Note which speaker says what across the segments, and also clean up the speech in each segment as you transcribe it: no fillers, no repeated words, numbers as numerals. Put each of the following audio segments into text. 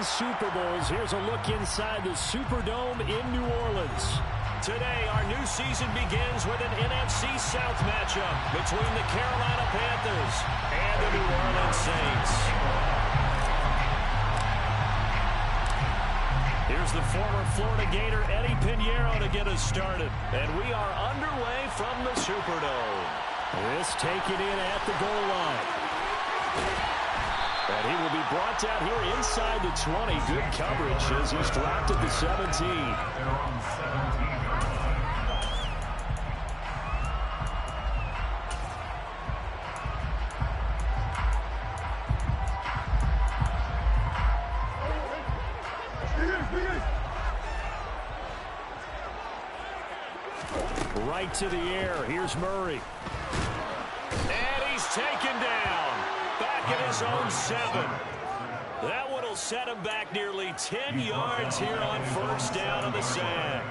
Speaker 1: Super Bowls. Here's a look inside the Superdome in New Orleans.
Speaker 2: Today, our new season begins with an NFC South matchup between the Carolina Panthers and the New Orleans Saints. Here's the former Florida Gator Eddie Piñeiro to get us started. And we are underway from the Superdome.
Speaker 1: This taken in at the goal line. And he will be brought down here inside the 20. Good coverage as he's dropped at the 17. Right to the air. Here's Murray.
Speaker 2: And he's taken down. Back at his own 7. That one will set him back nearly 10 yards here on first down on the sack.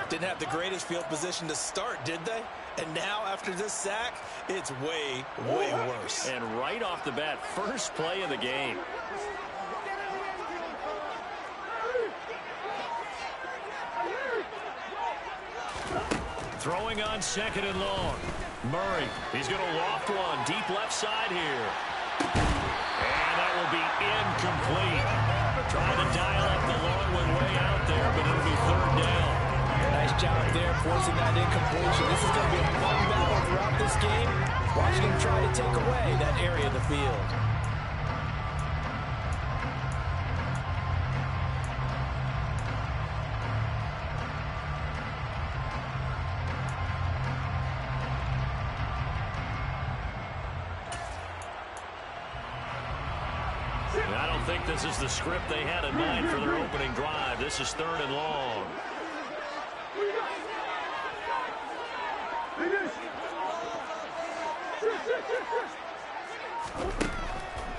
Speaker 3: Didn't have the greatest field position to start, did they? And now, after this sack, it's way, way worse.
Speaker 1: And right off the bat, first play of the game.
Speaker 2: Throwing on second and long. Murray, he's going to loft one deep left side here. And that will be incomplete. Trying to dial up the long one way out there, but it'll be third down.
Speaker 3: Nice job there forcing that incompletion. This is going to be a fun battle throughout this game. Watching him try to take away that area of the field.
Speaker 2: I don't think this is the script they had in mind for their opening drive. This is third and long.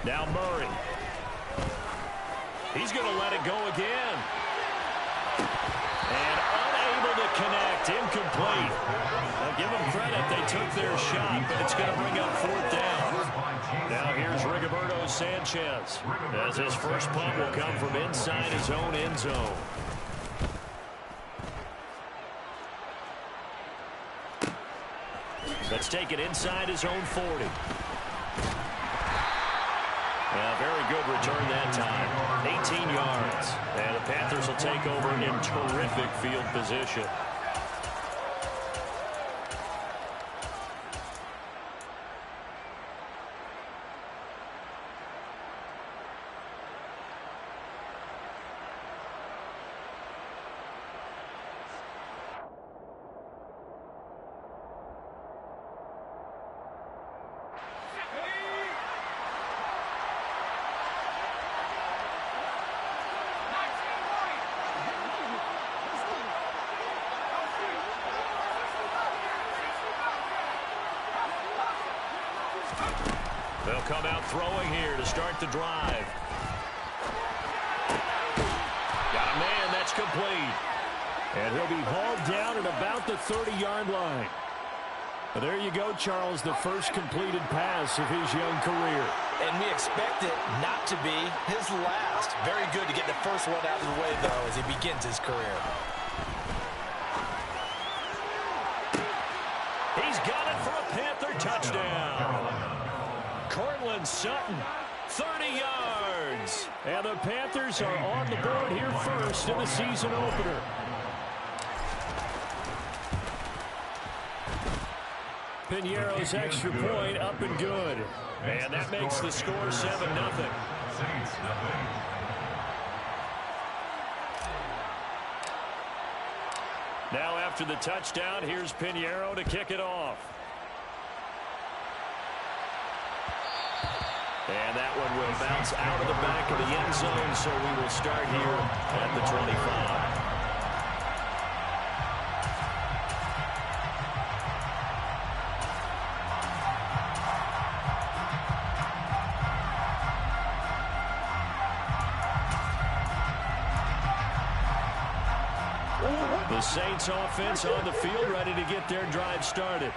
Speaker 2: Now Murray. He's going to let it go again. And unable to connect. Incomplete. I'll give them credit. They took their shot, but it's going to bring up fourth down. Now here's Rigoberto Sanchez, as his first punt will come from inside his own end zone. Let's take it inside his own 40. Yeah, very good return that time. 18 yards. And the Panthers will take over in terrific field position. They'll come out throwing here to start the drive. Got a man, that's complete.
Speaker 1: And he'll be hauled down at about the 30-yard line. But there you go, Charles, the first completed pass of his young career.
Speaker 3: And we expect it not to be his last. Very good to get the first one out of the way, though, as he begins his career.
Speaker 2: He's got it for a Panther touchdown. Cortland Sutton, 30 yards.
Speaker 1: And the Panthers are on the board here first in the season opener. Piñeiro's extra point up and good.
Speaker 2: And that makes the score 7-0. Now after the touchdown, here's Piñeiro to kick it off. And that one will bounce out of the back of the end zone, so we will start here at the 25. The Saints offense on the field ready to get their drive started.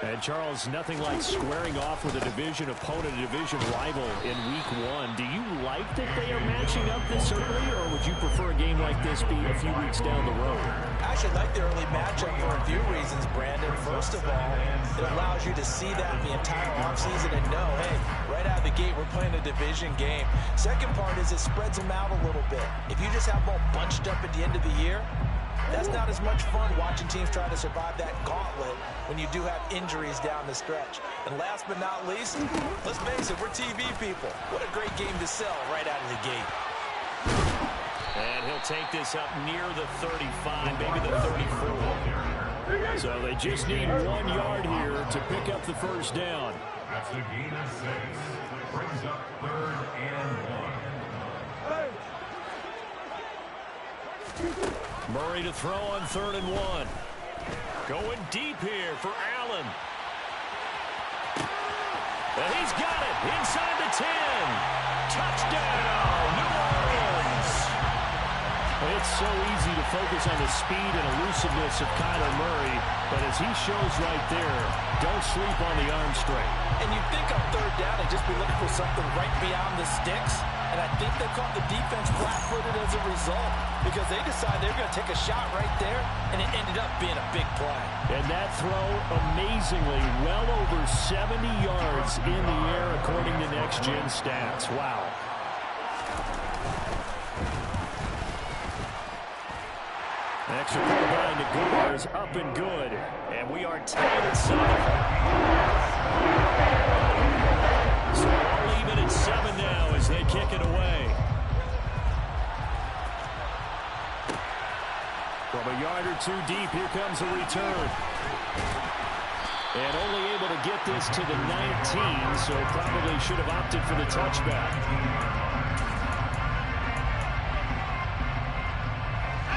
Speaker 1: And, Charles, nothing like squaring off with a division opponent, a division rival in Week 1. Do you like that they are matching up this early, or would you prefer a game like this be a few weeks down the road?
Speaker 3: I actually like the early matchup for a few reasons, Brandon. First of all, it allows you to see that the entire offseason and know, hey, right out of the gate, we're playing a division game. Second part is it spreads them out a little bit. If you just have them all bunched up at the end of the year, that's not as much fun watching teams try to survive that gauntlet when you do have injuries down the stretch. And last but not least, let's face it, we're TV people. What a great game to sell right out of the gate.
Speaker 2: And he'll take this up near the 35, maybe the 34.
Speaker 1: So they just need 1 yard here to pick up the first down.
Speaker 4: That's a gain of 6. Brings up 3rd and 1.
Speaker 2: Murray to throw on 3rd and 1. Going deep here for Allen. And he's got it inside the 10. Touchdown, New Orleans.
Speaker 1: It's so easy to focus on the speed and elusiveness of Kyler Murray, but as he shows right there, don't sleep on the arm strength.
Speaker 3: And you'd think on 3rd down they'd just be looking for something right beyond the sticks. And I think they caught the defense flat-footed as a result because they decided they were going to take a shot right there, and it ended up being a big play.
Speaker 1: And that throw, amazingly, well over 70 yards in the air, according to Next Gen Stats. Wow. Extra point line to Gore is up and good.
Speaker 2: And we are tied at 7. So all even at 7 now as they kick it away.
Speaker 1: From a yard or 2 deep, here comes a return. And only able to get this to the 19, so probably should have opted for the touchback.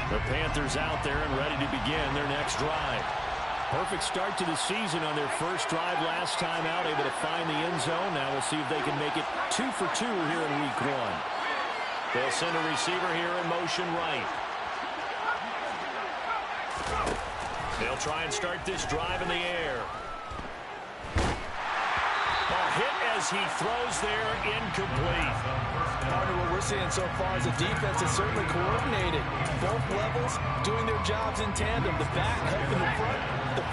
Speaker 1: The Panthers out there and ready to begin their next drive. Perfect start to the season on their first drive last time out, able to find the end zone. Now we'll see if they can make it 2 for 2 here in Week 1.
Speaker 2: They'll send a receiver here in motion right. They'll try and start this drive in the air. A hit as he throws there, incomplete.
Speaker 3: Partner, what we're seeing so far is a defense that's certainly coordinated. Both levels doing their jobs in tandem. The back helping the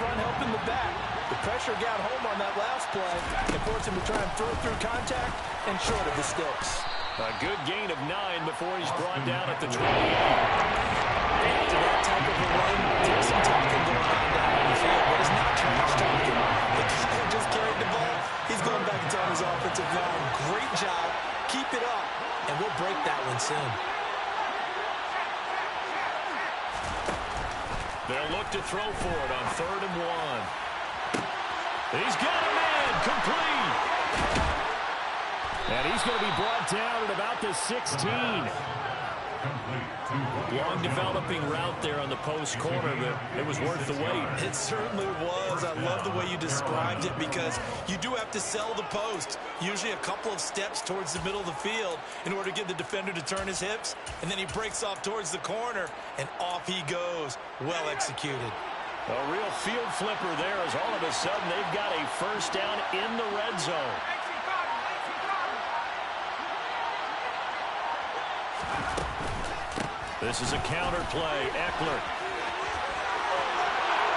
Speaker 3: front helping the back. The pressure got home on that last play and forced him to try and throw through contact and short of the sticks.
Speaker 2: A good gain of 9 before he's brought down at the 28.
Speaker 3: After that type of a run, there's some talking going on down in the field, but it's not trash talking. The guy just carried the ball. He's going back and telling his offensive line, great job, keep it up, and we'll break that one soon.
Speaker 2: They'll look to throw for it on 3rd and 1. He's got a man, complete.
Speaker 1: And he's going to be brought down at about the 16.
Speaker 2: Long developing route there on the post corner, but it was worth the wait.
Speaker 3: It certainly was. I love the way you described it because you do have to sell the post. Usually a couple of steps towards the middle of the field in order to get the defender to turn his hips, and then he breaks off towards the corner, and off he goes. Well executed.
Speaker 2: A real field flipper there as all of a sudden they've got a first down in the red zone. This is a counter play. Eckler.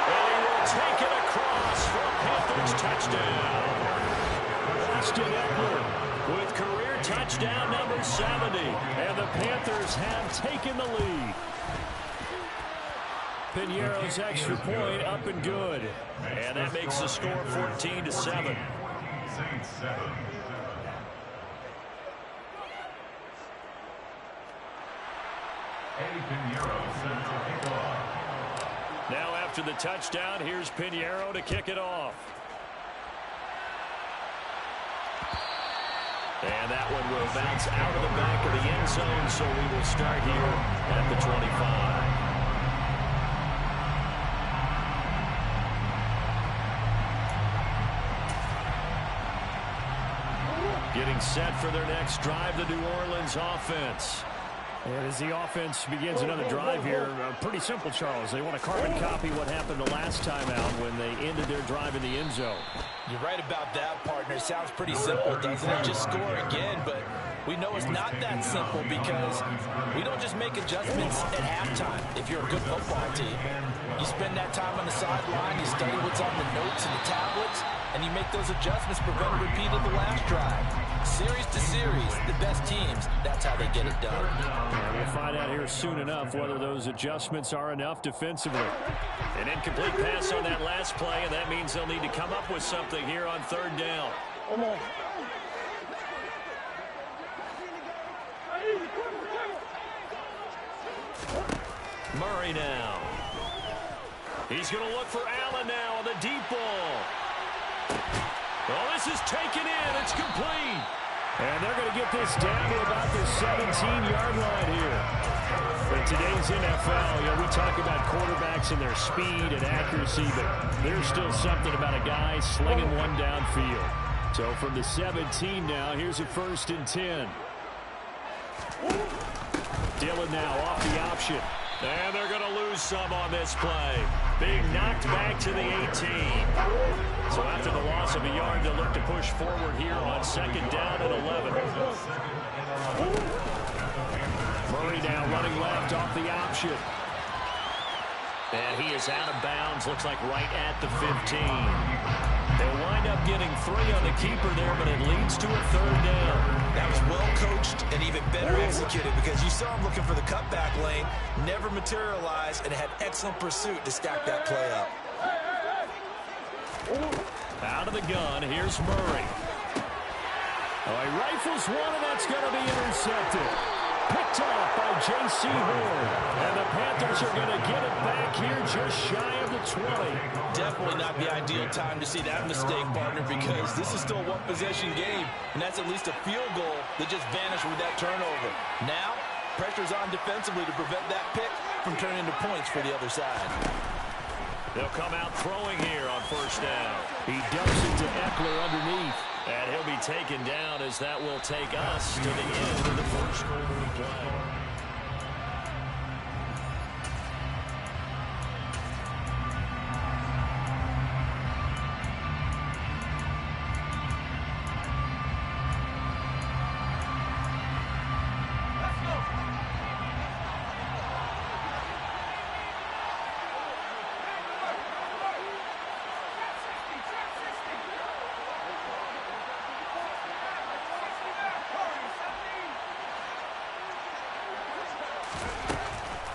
Speaker 2: And he will take it across for a Panthers touchdown.
Speaker 1: Austin Eckler
Speaker 2: With career touchdown number 70.
Speaker 1: and the Panthers have taken the lead. Piñeiro's extra point up and good.
Speaker 2: And that makes the score 14-7.
Speaker 4: Saints 7. Eddie Piñeiro set to kick off.
Speaker 2: Now after the touchdown, here's Piñeiro to kick it off. And that one will bounce out of the back of the end zone, so we will start here at the 25. Getting set for their next drive, the New Orleans offense.
Speaker 1: And as the offense begins another drive here, pretty simple, Charles. They want to carbon copy what happened the last time out when they ended their drive in the end zone.
Speaker 3: You're right about that, partner. Sounds pretty simple, doesn't it? Just score again, but we know it's not that simple because we don't just make adjustments at halftime. If you're a good football team, you spend that time on the sideline, you study what's on the notes and the tablets, and you make those adjustments, prevent a repeat of the last drive. Series to series, the best teams, that's how they get it done.
Speaker 1: And we'll find out here soon enough whether those adjustments are enough defensively.
Speaker 2: An incomplete pass on that last play, and that means they'll need to come up with something here on third down. Murray now. He's going to look for Allen now on the deep ball. Oh, this is taken in. It's complete.
Speaker 1: And they're going to get this down to about the 17-yard line here. In today's NFL, we talk about quarterbacks and their speed and accuracy, but there's still something about a guy slinging one downfield. So from the 17 now, here's a 1st and 10. Dillon now off the option.
Speaker 2: And they're going to lose some on this play. Being knocked back to the 18. So after the loss of a yard, they'll look to push forward here on 2nd down and 11.
Speaker 1: Murray now running left off the option.
Speaker 2: And he is out of bounds, looks like right at the 15. They'll wind up getting 3 on the keeper there, but it leads to a 3rd down.
Speaker 3: That was well coached and even better executed because you saw him looking for the cutback lane, never materialized, and had excellent pursuit to stack that play up.
Speaker 2: Out of the gun, here's Murray.
Speaker 1: Oh, he rifles one, and that's going to be intercepted. Picked off by J.C. Horn. And the Panthers are going to get it back here just shy of the 20.
Speaker 3: Definitely not the ideal time to see that mistake, partner, because this is still a one-possession game, and that's at least a field goal that just vanished with that turnover. Now, pressure's on defensively to prevent that pick from turning into points for the other side.
Speaker 2: They'll come out throwing here on 1st down.
Speaker 1: He dumps it to Eckler underneath.
Speaker 2: And he'll be taken down as that will take us to the end of the first quarter of play.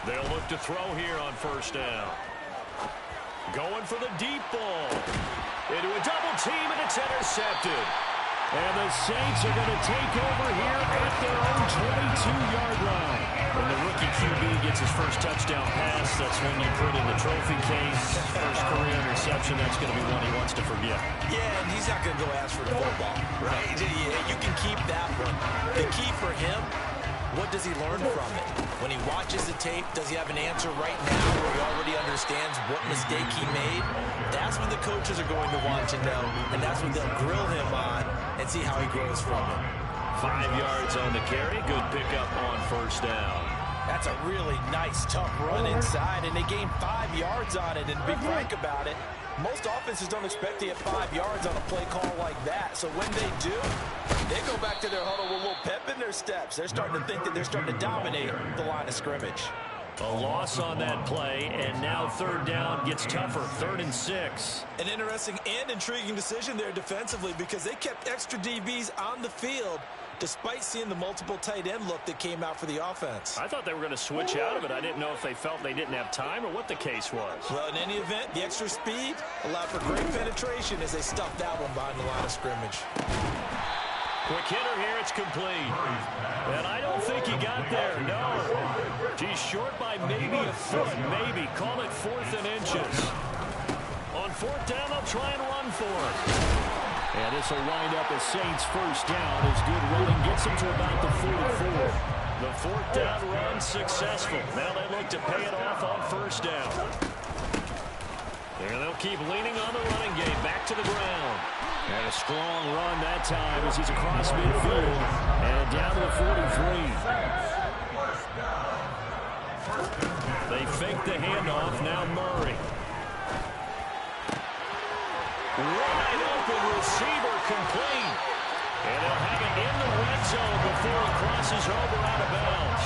Speaker 2: They'll look to throw here on 1st down. Going for the deep ball. Into a double team, and it's intercepted.
Speaker 1: And the Saints are going to take over here at their own 22-yard line.
Speaker 2: When the rookie QB gets his first touchdown pass, that's when you put in the trophy case. First career interception, that's going to be one he wants to forget.
Speaker 3: Yeah, and he's not going to go ask for the football, right? You can keep that one. The key for him, what does he learn from it? When he watches the tape, does he have an answer right now where he already understands what mistake he made? That's what the coaches are going to want to know, and that's what they'll grill him on and see how he grows from it.
Speaker 2: 5 yards on the carry. Good pickup on 1st down.
Speaker 3: That's a really nice, tough run inside, and they gained 5 yards on it. And to be frank about it, most offenses don't expect to get 5 yards on a play call like that. So when they do, they go back to their huddle with a little pep in their steps. They're starting to think that they're starting to dominate the line of scrimmage.
Speaker 2: A loss on that play, and now 3rd down gets tougher. 3rd and 6.
Speaker 3: An interesting and intriguing decision there defensively because they kept extra DBs on the field despite seeing the multiple tight end look that came out for the offense.
Speaker 2: I thought they were going to switch out of it. I didn't know if they felt they didn't have time or what the case was.
Speaker 3: Well, in any event, the extra speed allowed for great penetration as they stuffed that one behind the line of scrimmage.
Speaker 2: Quick hitter here, it's complete. And I don't think he got there, no. He's short by maybe a foot, maybe. Call it 4th and inches. On 4th down, they'll try and run for it.
Speaker 1: And this will wind up as Saints 1st down as good running gets them to about the 44.
Speaker 2: The 4th down run successful. Now they look to pay it off on 1st down. There they'll keep leaning on the running game. Back to the ground.
Speaker 1: And a strong run that time as he's across midfield and down to the 43.
Speaker 2: break the handoff. Now Murray. Wide open receiver complete. And they'll have it in the red zone before he crosses over out of bounds.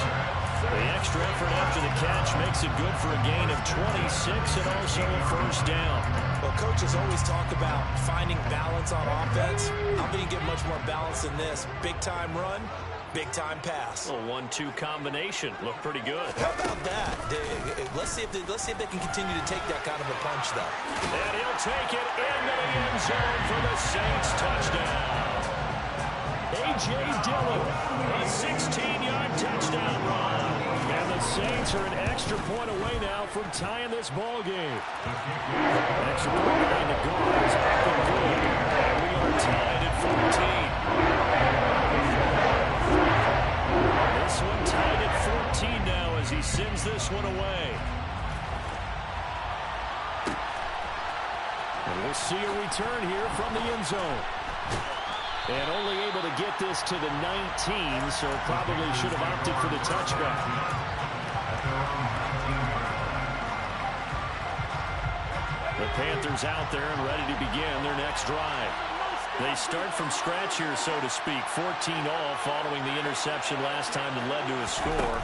Speaker 2: The extra effort after the catch makes it good for a gain of 26 and also a first down.
Speaker 3: Well, coaches always talk about finding balance on offense. How can you get much more balance than this? Big-time run, big-time pass.
Speaker 2: A 1-2 combination. Looked pretty good.
Speaker 3: How about that? Let's see if they can continue to take that kind of a punch, though.
Speaker 2: And he'll take it into the end zone for the Saints touchdown. A.J. Dillon, a 16-yard touchdown run. And the Saints are an extra point away now from tying this ball game. Extra point behind the goal is up and good. And we are tied at 14. This one tied at 14 now as he sends this one away. And we'll see a return here from the end zone. And only able to get this to the 19, so probably should have opted for the touchback. The Panthers out there and ready to begin their next drive. They start from scratch here, so to speak. 14-all following the interception last time that led to a score.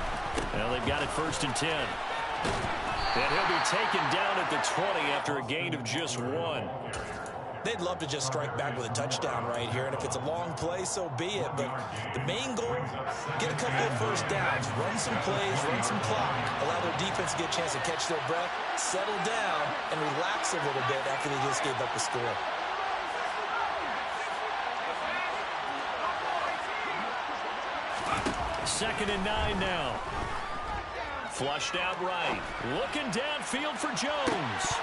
Speaker 2: Now they've got it 1st and 10. And he'll be taken down at the 20 after a gain of just 1.
Speaker 3: They'd love to just strike back with a touchdown right here, and if it's a long play, so be it. But the main goal, get a couple of first downs, run some plays, run some clock, allow their defense to get a chance to catch their breath, settle down, and relax a little bit after they just gave up the score.
Speaker 2: Second and 9 now. Flushed out right. Looking downfield for Jones.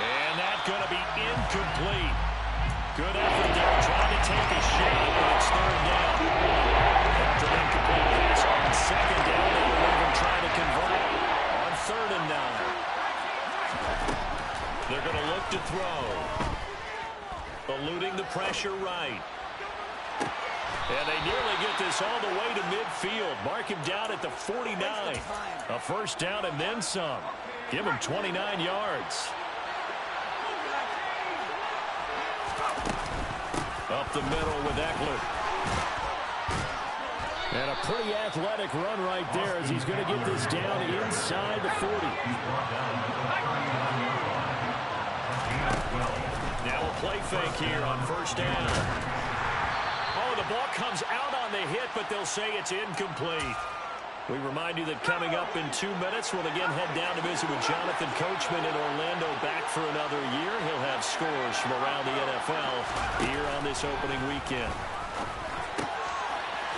Speaker 2: And that's going to be incomplete. Good effort there, trying to take a shot, but it's 3rd down. After an incomplete pass on 2nd down, they will even try to convert on 3rd and 9. They're going to look to throw. Eluding the pressure right. And they nearly get this all the way to midfield. Mark him down at the 49. A first down and then some. Give him 29 yards. Up the middle with Eckler. And a pretty athletic run right there as he's going to get this down inside the 40. Now a play fake here on 1st down. Oh, the ball comes out on the hit, but they'll say it's incomplete. We remind you that coming up in 2 minutes, we'll again head down to visit with Jonathan Coachman in Orlando, back for another year. He'll have scores from around the NFL here on this opening weekend.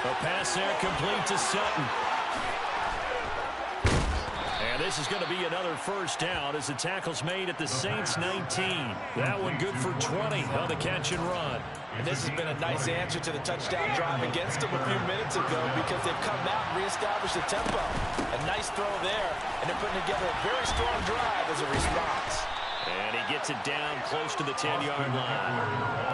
Speaker 2: A pass there complete to Sutton. And this is going to be another first down as the tackle's made at the Saints 19. That one good for 20 on the catch and run.
Speaker 3: And this has been a nice answer to the touchdown drive against them a few minutes ago because they've come out and reestablished the tempo. A nice throw there, and they're putting together a very strong drive as a response.
Speaker 2: And he gets it down close to the 10-yard line.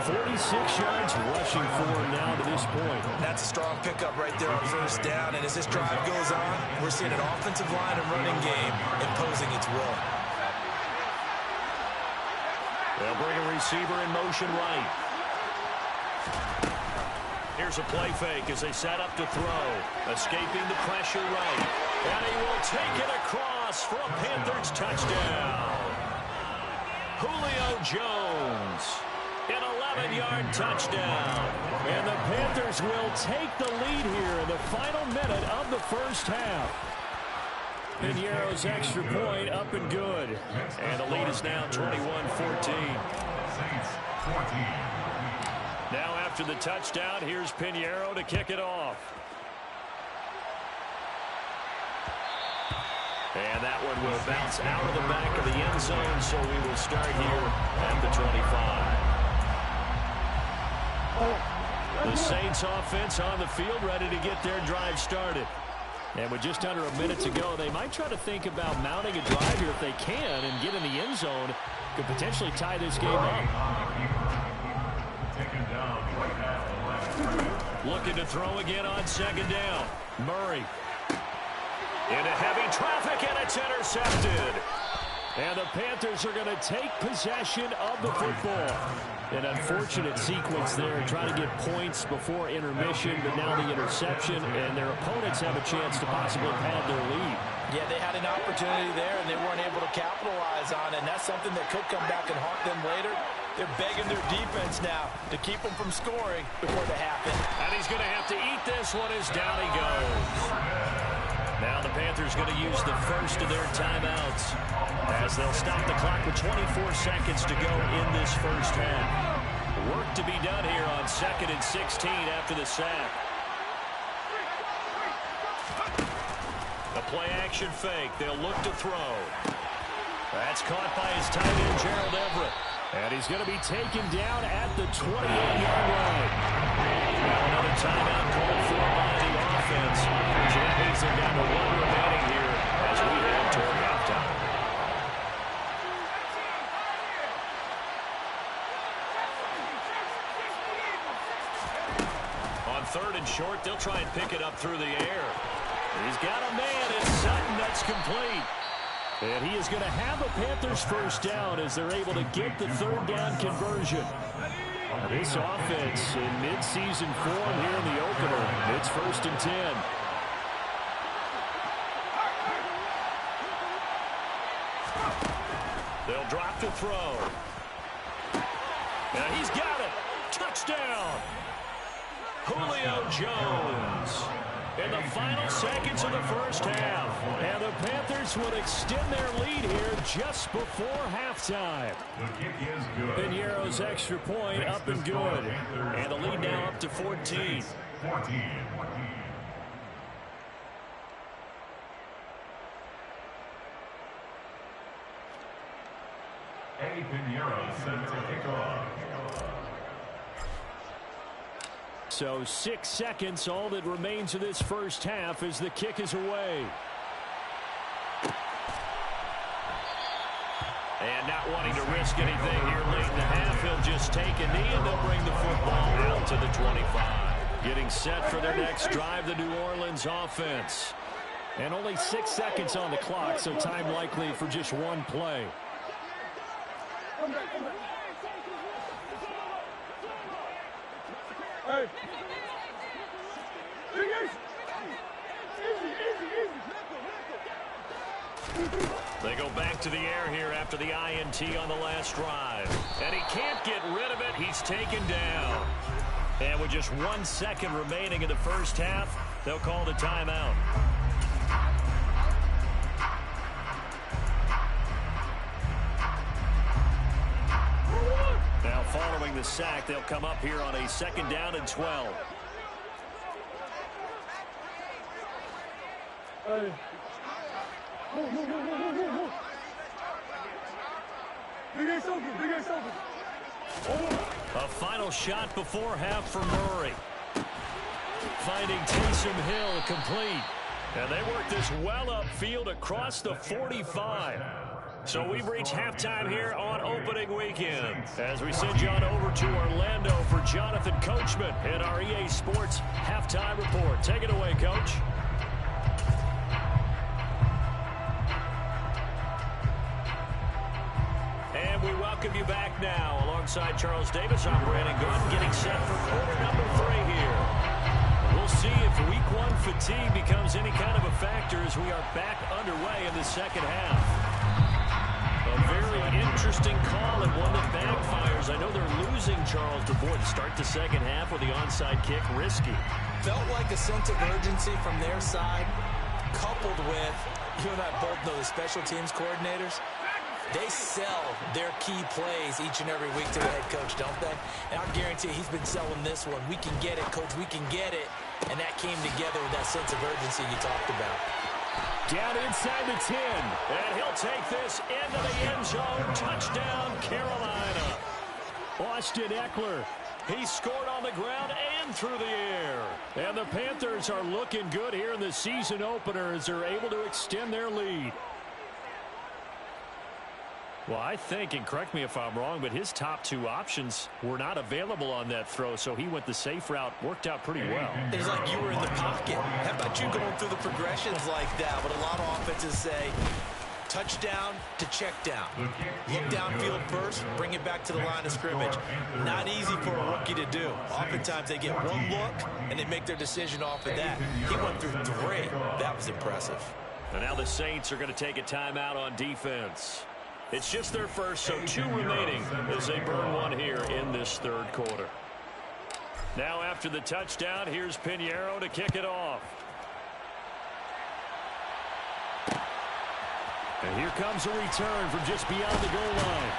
Speaker 2: 46 yards rushing for him now to this point.
Speaker 3: That's a strong pickup right there on 1st down, and as this drive goes on, we're seeing an offensive line and running game imposing its will.
Speaker 2: They'll bring a receiver in motion right. Here's a play fake as they set up to throw. Escaping the pressure right. And he will take it across for a Panthers touchdown. Julio Jones, an 11-yard touchdown. And the Panthers will take the lead here in the final minute of the 1st half. Piñeiro's extra point up and good. And the lead is now 21-14. Now after the touchdown, here's Piñeiro to kick it off. And that one will bounce out of the back of the end zone, so we will start here at the 25. The Saints offense on the field, ready to get their drive started. And with just under a minute to go, they might try to think about mounting a drive here if they can and get in the end zone. Could potentially tie this game up. Looking to throw again on 2nd down. Murray. Into heavy traffic, and it's intercepted. And the Panthers are going to take possession of the football. An unfortunate sequence there, trying to get points before intermission, but now the interception, and their opponents have a chance to possibly pad their lead.
Speaker 3: Yeah, they had an opportunity there, and they weren't able to capitalize on it, and that's something that could come back and haunt them later. They're begging their defense now to keep them from scoring before they happen.
Speaker 2: And he's going to have to eat this one as down he goes. Now the Panthers going to use the first of their timeouts as they'll stop the clock with 24 seconds to go in this first half. Work to be done here on 2nd and 16 after the sack. The play-action fake. They'll look to throw. That's caught by his tight end, Gerald Everett. And he's going to be taken down at the 28-yard line. Now another timeout called for by the offense. That means they're down to 1 remaining here as we head toward halftime. On 3rd and short, they'll try and pick it up through the air. He's got a man. It's Sutton. That's complete. And he is going to have a Panthers first down as they're able to get the 3rd down conversion. This offense in midseason form here in the opener. It's 1st and 10. They'll drop to throw. And he's got it. Touchdown. Julio Jones. In the final seconds of the first half. And the Panthers will extend their lead here just before halftime.
Speaker 4: The kick is good.
Speaker 2: Piñeiro's extra point up and good. And the lead now up to 14.
Speaker 4: 14. Eddie Piñeiro set to kick off.
Speaker 2: So 6 seconds, all that remains of this first half as the kick is away. And not wanting to risk anything here late in the half, he'll just take a knee and they'll bring the football out to the 25. Getting set for their next drive, the New Orleans offense. And only 6 seconds on the clock, so time likely for just one play. They go back to the air here after the INT on the last drive. And he can't get rid of it. He's taken down. And with just 1 second remaining in the first half, they'll call the timeout. Now following the sack, they'll come up here on a 2nd down and 12. A final shot before half for Murray. Finding Taysom Hill complete. And they work this well upfield across the 45. So we've reached halftime here on opening weekend. As we send you on over to Orlando for Jonathan Coachman in our EA Sports halftime report. Take it away, Coach. And we welcome you back now. Alongside Charles Davis, I'm Brandon Gaudin, getting set for quarter number 3 here. We'll see if week 1 fatigue becomes any kind of a factor as we are back underway in the second half. A very interesting call and one that backfires. I know they're losing Charles DeBoer to start the second half with the onside kick. Risky.
Speaker 3: Felt like a sense of urgency from their side, coupled with, you and I both know the special teams coordinators. They sell their key plays each and every week to the head coach, don't they? And I guarantee he's been selling this one. We can get it, coach. We can get it. And that came together with that sense of urgency you talked about.
Speaker 2: Down inside the 10. And he'll take this into the end zone. Touchdown, Carolina. Austin Eckler. He scored on the ground and through the air. And the Panthers are looking good here in the season opener as they're able to extend their lead. Well, I think, and correct me if I'm wrong, but his top two options were not available on that throw, so he went the safe route. Worked out pretty well.
Speaker 3: It's like you were in the pocket. How about you going through the progressions like that? But a lot of offenses say touchdown to check down. Look downfield first, bring it back to the line of scrimmage. Not easy for a rookie to do. Oftentimes they get one look, and they make their decision off of that. He went through 3. That was impressive.
Speaker 2: And now the Saints are going to take a timeout on defense. It's just their first, so 2 remaining as they burn one here in this third quarter. Now after the touchdown, here's Pinheiro to kick it off. And here comes a return from just beyond the goal line.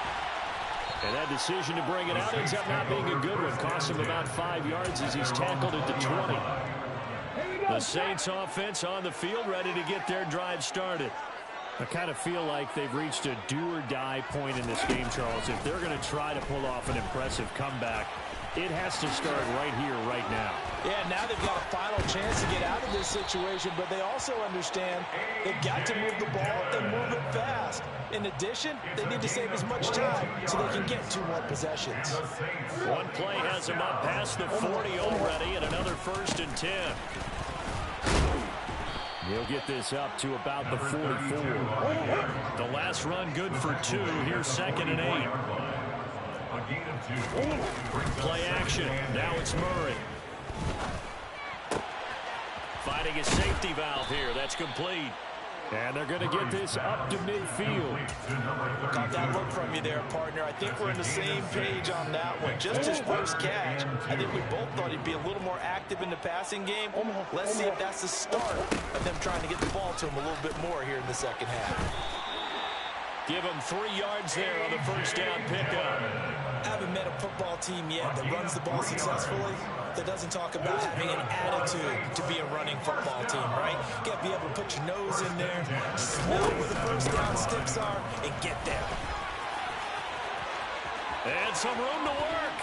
Speaker 2: And that decision to bring it out ends up not being a good one. Cost him about 5 yards as he's tackled at the 20. The Saints offense on the field ready to get their drive started. I kind of feel like they've reached a do-or-die point in this game, Charles. If they're going to try to pull off an impressive comeback, it has to start right here, right now.
Speaker 3: Yeah, now they've got a final chance to get out of this situation, but they also understand they've got to move the ball and move it fast. In addition, they need to save as much time so they can get 2 more possessions.
Speaker 2: One play has them up past the 40 already, and another 1st and 10. He'll get this up to about the 44. The last run good for 2. Here's 2nd and 8. Play action. Now it's Murray. Finding a safety valve here. That's complete. And they're going to get this up to midfield.
Speaker 3: Caught that look from you there, partner. I think we're on the same page on that one. Just his first catch. I think we both thought he'd be a little more active in the passing game. Let's see if that's the start of them trying to get the ball to him a little bit more here in the second half.
Speaker 2: Give him 3 yards there on the first down pickup.
Speaker 3: I haven't met a football team yet that runs the ball successfully that doesn't talk about having an attitude to be a running football team, right? You got to be able to put your nose in there, smell where the first down sticks are, and get there.
Speaker 2: And some room to work.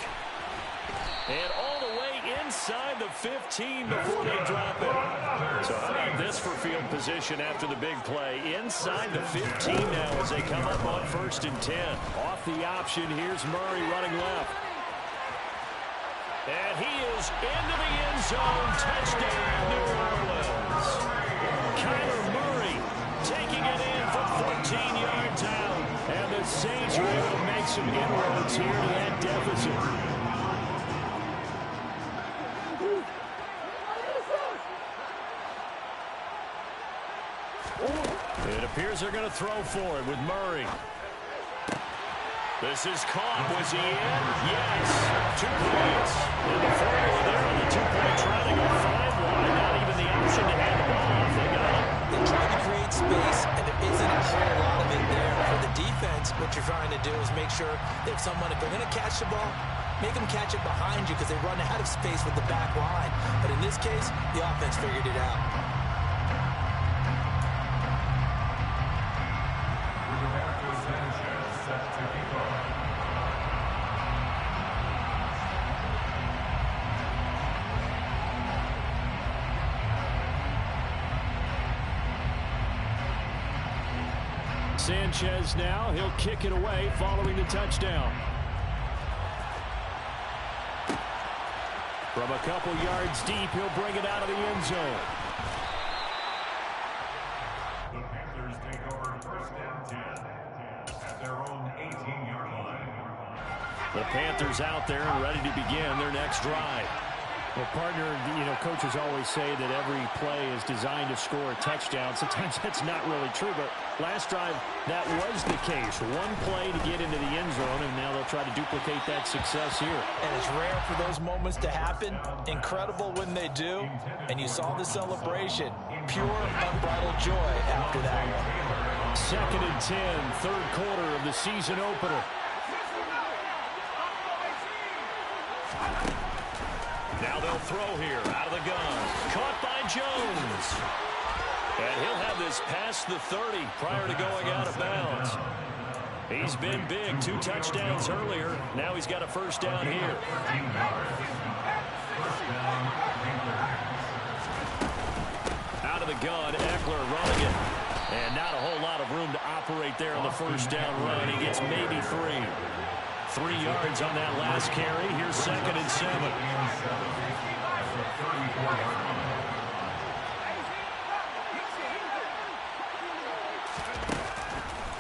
Speaker 2: And all the way inside the 15 before they drop it. So how about this for field position after the big play? Inside the 15 now as they come up on 1st and 10. Off the option, here's Murray running left. And he is into the end zone. Touchdown, New Orleans. Kyler Murray taking it in from 14 yards out. And the Saints are able to make some inroads here to that deficit. It appears they're going to throw for it with Murray. This is caught. Was he in? Yes. 2 points. And the formula there on the 2-point try to go find one. Not even the option to hand the ball off. They got it.
Speaker 3: They try to create space, and there isn't a whole lot of it there. For the defense, what you're trying to do is make sure that if they're going to catch the ball, make them catch it behind you because they run out of space with the back line. But in this case, the offense figured it out.
Speaker 2: Sanchez now, he'll kick it away following the touchdown. From a couple yards deep, he'll bring it out of the end zone.
Speaker 4: The Panthers take over 1st and 10 at their own 18-yard line.
Speaker 2: The Panthers out there and ready to begin their next drive.
Speaker 1: Well, partner, coaches always say that every play is designed to score a touchdown. Sometimes that's not really true, but last drive, that was the case. One play to get into the end zone, and now they'll try to duplicate that success here.
Speaker 3: And it's rare for those moments to happen. Incredible when they do. And you saw the celebration. Pure, unbridled joy after that one.
Speaker 2: 2nd and 10, third quarter of the season opener. Now they'll throw here, out of the gun. Caught by Jones. And he'll have this past the 30 prior to going out of bounds. He's been big, 2 touchdowns earlier. Now he's got a first down here. Out of the gun, Eckler running it. And Not a whole lot of room to operate there on the first down run. He gets maybe 3. 3 yards on that last carry. Here's 2nd and 7.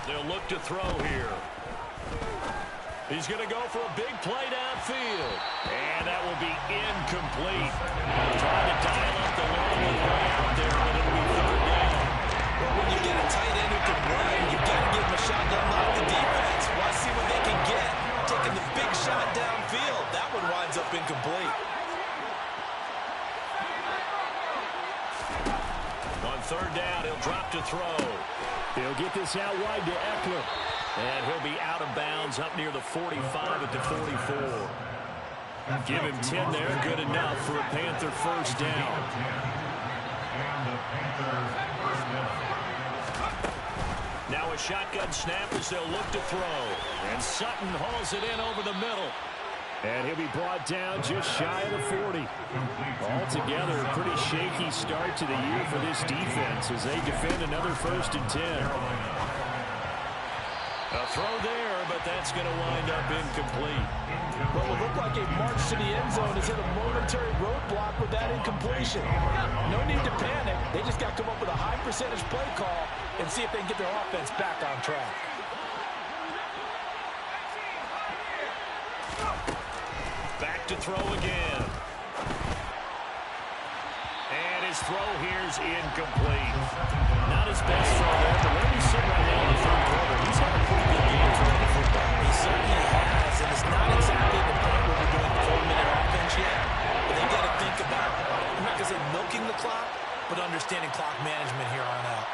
Speaker 2: They'll look to throw here. He's going to go for a big play downfield. And that will be incomplete. Trying to dial up the long way out there, but it'll be 3rd down.
Speaker 3: Well, when you get a tight end who can run, you've got to give him a shot to unlock the defense. Want to see what they can get. Taking the big shot downfield. That one winds up incomplete.
Speaker 2: On 3rd down, he'll drop to throw.
Speaker 1: He'll get this out wide to Eckler.
Speaker 2: And he'll be out of bounds up near the 45 at the 44. Give him 10 there. Good enough for a Panther first down. Now a shotgun snap as they'll look to throw. And Sutton hauls it in over the middle.
Speaker 1: And he'll be brought down just shy of the 40. Altogether, a pretty shaky start to the year for this defense as they defend another 1st and 10.
Speaker 2: A throw there, but that's going to wind up incomplete.
Speaker 3: Well, it looked like a march to the end zone is hit a momentary roadblock with that incompletion. No need to panic. They just got to come up with a high percentage play call and see if they can get their offense back on track.
Speaker 2: Back to throw again. And his throw here's incomplete. Not his best throw there, but where he's sitting right now in the 3rd quarter, he's had a pretty good game throwing the football.
Speaker 3: He certainly has, and it's not exactly the point where we're doing the 4-minute offense yet, but they got to think about, I'm not going to say milking the clock, but understanding clock management here on out.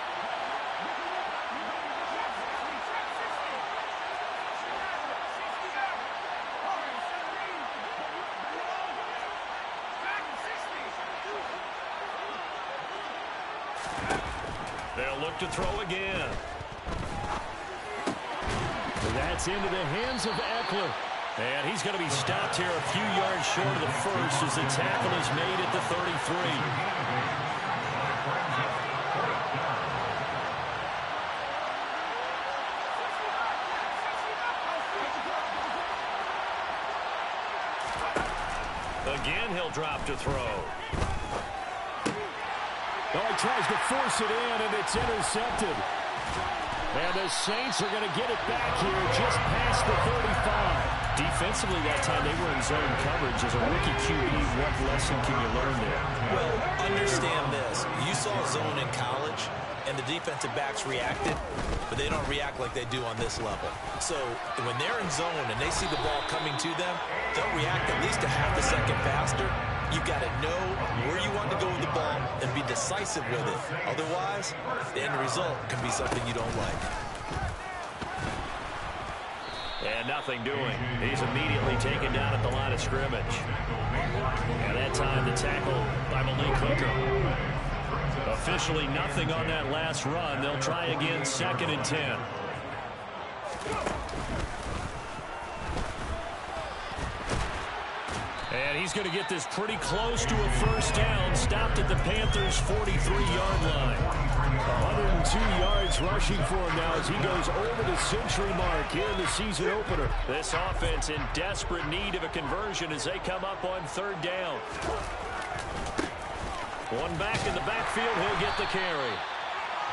Speaker 2: They'll look to throw again.
Speaker 1: That's into the hands of Eckler.
Speaker 2: And he's going to be stopped here a few yards short of the first as the tackle is made at the 33. Again, he'll drop to throw.
Speaker 1: Oh, he tries to force it in, and it's intercepted. And the Saints are going to get it back here just past the 35.
Speaker 2: Defensively that time, they were in zone coverage. As a rookie QB, what lesson can you learn there?
Speaker 3: Well, understand this. You saw zone in college, and the defensive backs reacted, but they don't react like they do on this level. So when they're in zone and they see the ball coming to them, they'll react at least a half a second faster. You've got to know where you want to go with the ball and be decisive with it. Otherwise, the end result can be something you don't like.
Speaker 2: And nothing doing. He's immediately taken down at the line of scrimmage. And that time the tackle by Malik Hooker. Officially nothing on that last run. They'll try again 2nd and 10. And he's going to get this pretty close to a first down. Stopped at the Panthers' 43-yard line.
Speaker 1: 102 yards rushing for him now as he goes over the century mark here in the season opener.
Speaker 2: This offense in desperate need of a conversion as they come up on 3rd down. One back in the backfield, he'll get the carry.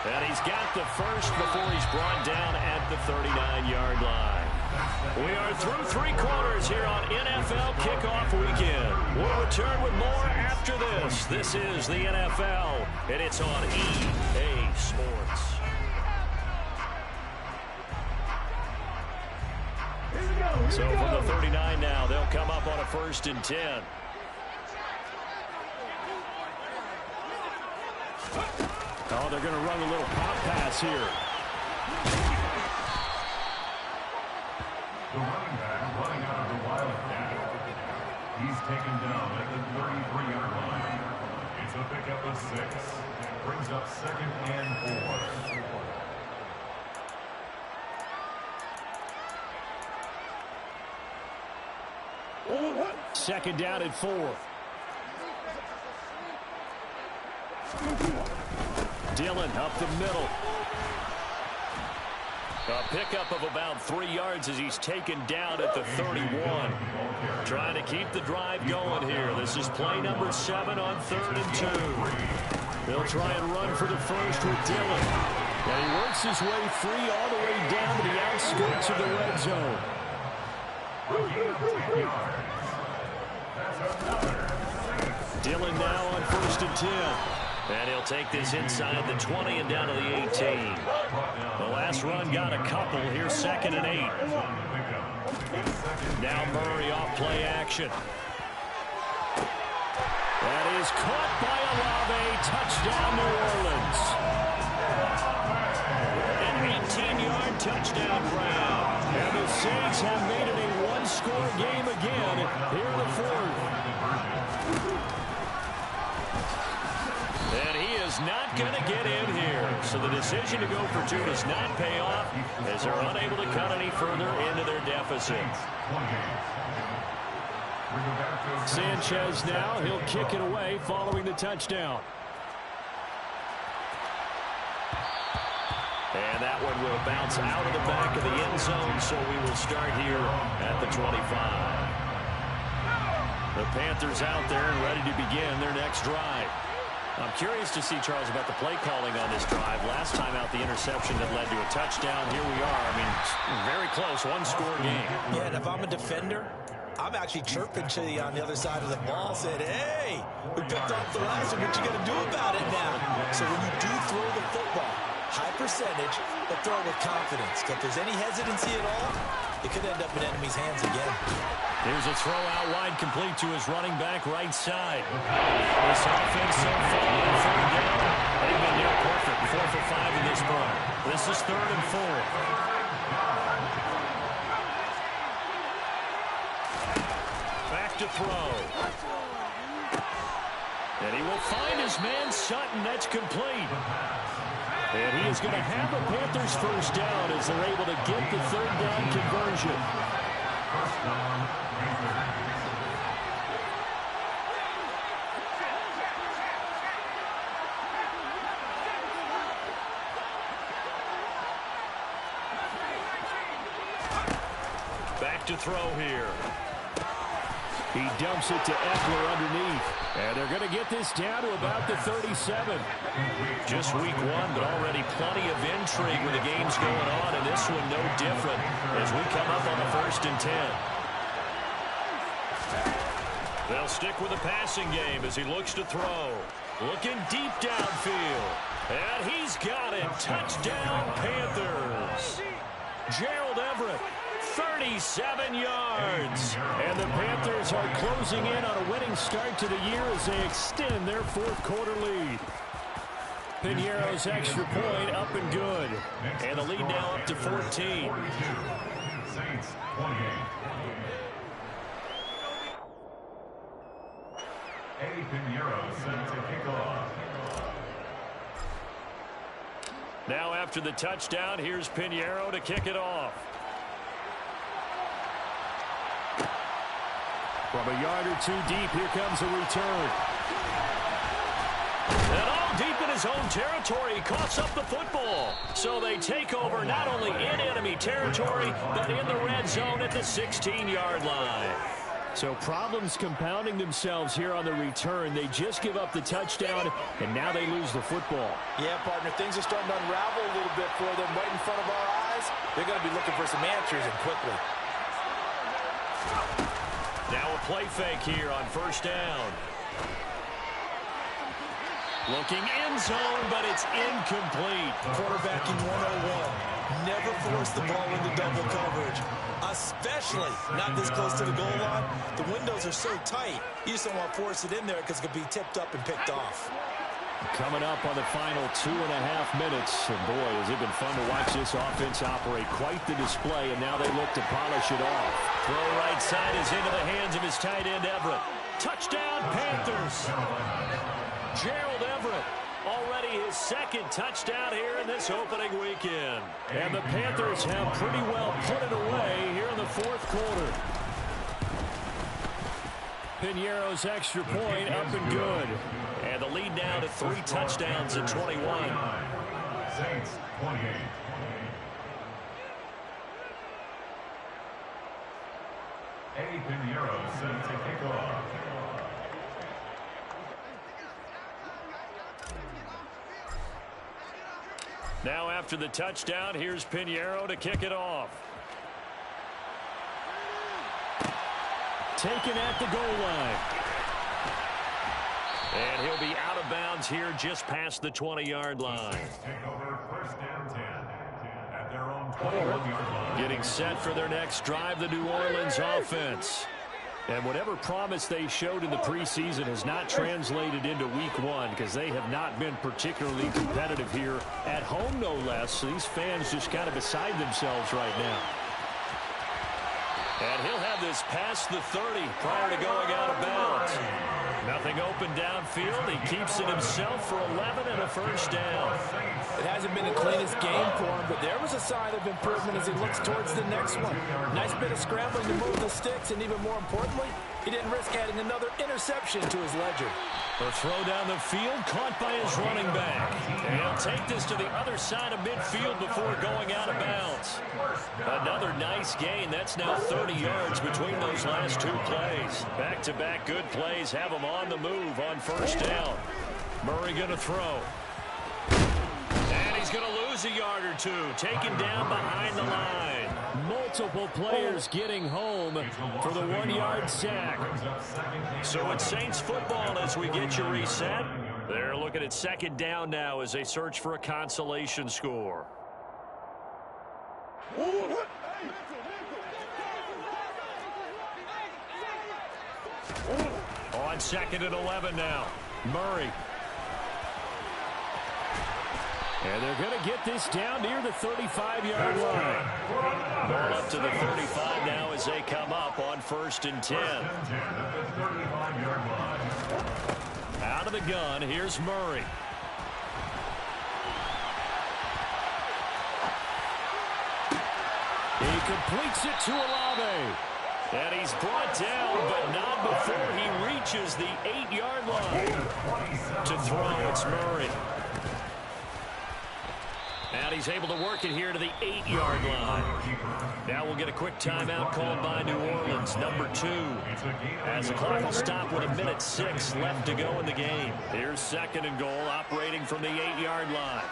Speaker 2: And he's got the first before he's brought down at the 39-yard line. We are through 3 quarters here on NFL Kickoff Weekend. We'll return with more after this. This is the NFL, and it's on EA Sports. So from the 39 now, they'll come up on a 1st and 10.
Speaker 1: Oh, they're going to run a little pop pass here.
Speaker 4: The running back running out of the Wildcat. He's taken down at the 33-yard line. It's a pickup of 6. Brings up 2nd and 4.
Speaker 1: 2nd down and 4. Dillon up the middle.
Speaker 2: A pickup of about 3 yards as he's taken down at the 31. Trying to keep the drive going here. This is play number 7 on 3rd and 2. They'll try and run for the first with Dillon. And he works his way free all the way down to the outskirts of the red zone. Dillon now on 1st and 10. And he'll take this inside the 20 and down to the 18. The last run got a couple. Here's 2nd and 8. Now Murray off play action. That is caught by Olave. Touchdown, New Orleans. An 18-yard touchdown grab. And the Saints have made it a one-score game again here in the 4th. And he is not going to get in here. So the decision to go for 2 does not pay off as they're unable to cut any further into their deficit.
Speaker 1: Sanchez now. He'll kick it away following the touchdown.
Speaker 2: And that one will bounce out of the back of the end zone, so we will start here at the 25. The Panthers out there and ready to begin their next drive. I'm curious to see, Charles, about the play calling on this drive. Last time out, the interception that led to a touchdown. Here we are. I mean, very close, one-score game.
Speaker 3: Yeah, and if I'm a defender, I'm actually chirping to you on the other side of the ball, saying, hey, we picked off the last one. What you going to do about it now? So when you do throw the football, high percentage, but throw it with confidence. If there's any hesitancy at all, it could end up in enemy's hands again.
Speaker 2: Here's a throw out wide, complete to his running back right side. This offense so far on 3rd down, they've been near perfect. 4 for 5 in this run. This is 3rd and 4. Back to throw. And he will find his man Sutton. That's complete. And he is going to have a Panthers first down as they're able to get the 3rd down conversion.
Speaker 4: First down, Panthers.
Speaker 2: Back to throw here.
Speaker 1: He dumps it to Eckler underneath. And they're going to get this down to about the 37.
Speaker 2: Just week 1, but already plenty of intrigue with the games going on, and this one no different as we come up on the 1st and 10. They'll stick with the passing game as he looks to throw. Looking deep downfield. And he's got it. Touchdown, Panthers. Gerald Everett. 37 yards.
Speaker 1: And the Panthers are closing in on a winning start to the year as they extend their 4th quarter lead. Piñeiro's extra point up and good.
Speaker 2: And the lead now up to 14.
Speaker 4: Saints 28. Eddie Piñeiro set to kick off.
Speaker 2: Now after the touchdown, here's Piñeiro to kick it off.
Speaker 1: From a yard or 2 deep, here comes a return.
Speaker 2: And all deep in his own territory, he coughs up the football. So they take over not only in enemy territory, but in the red zone at the 16-yard line.
Speaker 1: So problems compounding themselves here on the return. They just give up the touchdown, and now they lose the football.
Speaker 3: Yeah, partner, things are starting to unravel a little bit for them right in front of our eyes. They're going to be looking for some answers, and quickly.
Speaker 2: Now a play fake here on 1st down. Looking end zone, but it's incomplete.
Speaker 3: Quarterbacking 101. Never force the ball into double coverage, especially not this close to the goal line. The windows are so tight, you just don't want to force it in there because it could be tipped up and picked off.
Speaker 1: Coming up on the final 2.5 minutes. And boy, has it been fun to watch this offense operate. Quite the display, and now they look to polish it off.
Speaker 2: Throw right side is into the hands of his tight end, Everett. Touchdown, Panthers. Gerald Everett, already his 2nd touchdown here in this opening weekend.
Speaker 1: And the Panthers have pretty well put it away here in the 4th quarter. Piñeiro's extra point up and good.
Speaker 2: And the lead now to 3 touchdowns at 21.
Speaker 4: Saints 28. Eddie Pinheiro set to kick off.
Speaker 2: Now after the touchdown, here's Pinheiro to kick it off.
Speaker 1: Taken at the goal line.
Speaker 2: And he'll be out of bounds here just past the 20-yard line.
Speaker 4: Take over first and 10 at their own 21-yard line.
Speaker 2: Getting set for their next drive, the New Orleans offense.
Speaker 1: And whatever promise they showed in the preseason has not translated into week one because they have not been particularly competitive here at home, no less. So these fans just kind of beside themselves right now.
Speaker 2: And he'll have this past the 30 prior to going out of bounds. Nothing open downfield. He keeps it himself for 11 and a first down.
Speaker 3: It hasn't been the cleanest game for him, but there was a sign of improvement as he looks towards the next one. Nice bit of scrambling to move the sticks, and even more importantly, he didn't risk adding another interception to his ledger.
Speaker 2: A throw down the field, caught by his running back. And he'll take this to the other side of midfield before going out of bounds. Another nice gain. That's now 30 yards between those last two plays. Back-to-back good plays have him on the move on first down. Murray going to throw. And he's going to lose a yard or two. Taken down behind the line.
Speaker 1: Multiple players getting home for the 1-yard sack.
Speaker 2: So it's Saints football as we get you reset. They're looking at second down now as they search for a consolation score. On second and 11 now. Murray.
Speaker 1: And they're going to get this down near the 35-yard line.
Speaker 2: Ball up to the 35 now as they come up on first and 10. Out of the gun, here's Murray.
Speaker 1: He completes it to Olave.
Speaker 2: And he's brought down, but not before he reaches the 8-yard line. To throw, it's Murray. And he's able to work it here to the 8-yard line. Now we'll get a quick timeout called by New Orleans, number 2. As the clock will stop with 1:06 left to go in the game. Here's second and goal, operating from the 8-yard line.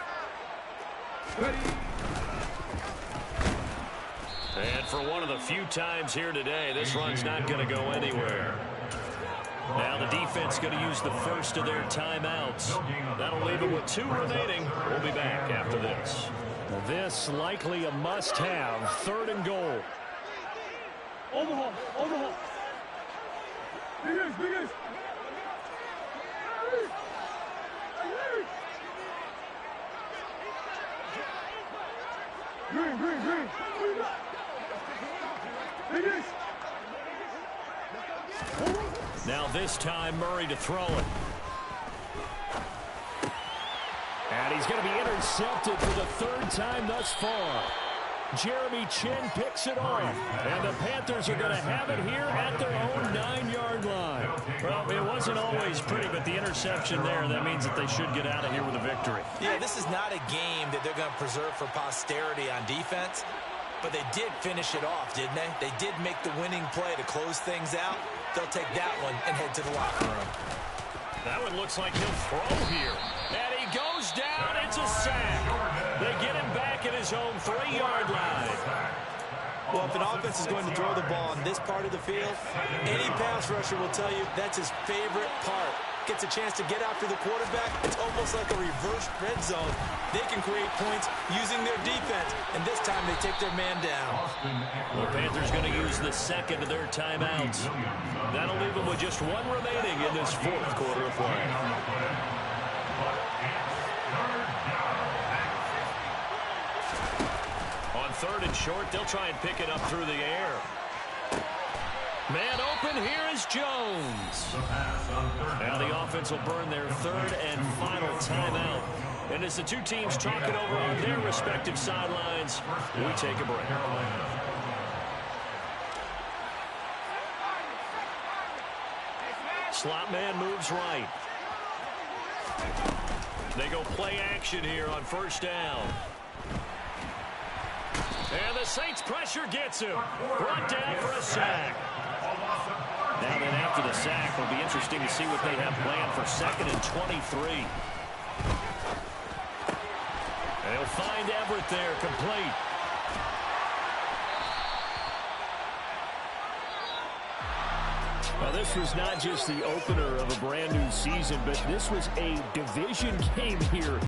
Speaker 2: And for one of the few times here today, this run's not going to go anywhere. Now the defense going to use the first of their timeouts. That'll leave them with 2 remaining. We'll be back after this.
Speaker 1: This likely a must-have, third and goal.
Speaker 5: Overhaul. Biggest. Green. Biggest.
Speaker 2: Now this time, Murray to throw it.
Speaker 1: And he's going to be intercepted for the 3rd time thus far. Jeremy Chinn picks it off. And the Panthers are going to have it here at their own 9-yard line.
Speaker 2: Well, it wasn't always pretty, but the interception there, that means that they should get out of here with a victory.
Speaker 3: Yeah, this is not a game that they're going to preserve for posterity on defense. But they did finish it off, didn't they? They did make the winning play to close things out. They'll take that one and head to the locker room.
Speaker 2: That one looks like he'll throw here. And he goes down. It's a sack. They get him back at his own 3-yard line.
Speaker 3: Well, if an offense is going to throw the ball on this part of the field, any pass rusher will tell you that's his favorite part. Gets a chance to get after the quarterback. It's almost like a reverse red zone. They can create points using their defense, and this time they take their man down.
Speaker 2: The Panthers going to use the second of their timeouts. That'll leave them with just 1 remaining in this 4th quarter of play. On 3rd and short, they'll try and pick it up through the air. Man open, here is Jones. Now the offense will burn their 3rd and final timeout. And as the two teams talk it over on their respective sidelines, we take a break. Slot man moves right. They go play action here on first down. And the Saints pressure gets him. Brought down for a sack.
Speaker 1: Now then, after the sack, it'll be interesting to see what they have planned for 2nd and 23.
Speaker 2: They'll find Everett there, complete.
Speaker 1: Well, this was not just the opener of a brand new season, but this was a division game here